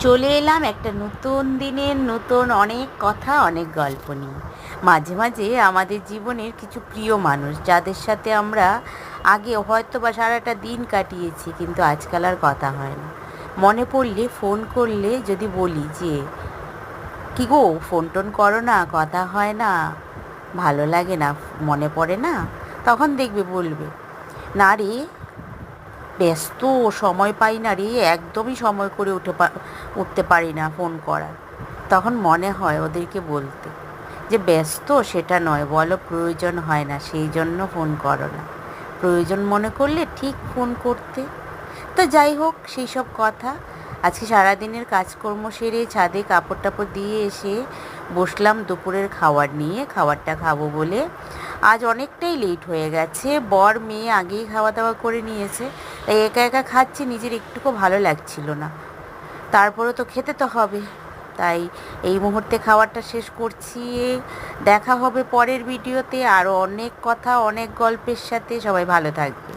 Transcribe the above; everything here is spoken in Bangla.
চলে এলাম একটা নতুন দিনের নতুন অনেক কথা অনেক গল্প নিয়ে। মাঝে মাঝে আমাদের জীবনের কিছু প্রিয় মানুষ যাদের সাথে আমরা আগে হয়তো বা সারাটা দিন কাটিয়েছি, কিন্তু আজকাল আর কথা হয় না। মনে পড়লে ফোন করলে যদি বলি যে কী গো, ফোন টোন করো না, কথা হয় না, ভালো লাগে না, মনে পড়ে না, তখন দেখবে বলবে, না রে, ব্যস্ত, সময় পাই না রে, একদমই সময় করে উঠতে পারি না ফোন করার। তখন মনে হয় ওদেরকে বলতে যে ব্যস্ত সেটা নয়, বলো প্রয়োজন হয় না, সেই জন্য ফোন করো না, প্রয়োজন মনে করলে ঠিক ফোন করতে। তো যাই হোক, সেই সব কথা। আজকে সারাদিনের কাজকর্ম সেরে ছাদে কাপড় টাপড় দিয়ে এসে বসলাম দুপুরের খাবার নিয়ে, খাবারটা খাবো বলে। আজ অনেকটাই লেট হয়ে গেছে, বর মেয়ে আগেই খাওয়া দাওয়া করে নিয়েছে, তাই একা একা খাচ্ছি, নিজের একটুকু ভালো লাগছিল না। তারপরে তো খেতে তো হবে, তাই এই মুহূর্তে খাবারটা শেষ করছি। দেখা হবে পরের ভিডিওতে আরও অনেক কথা অনেক গল্পের সাথে। সবাই ভালো থাকবে।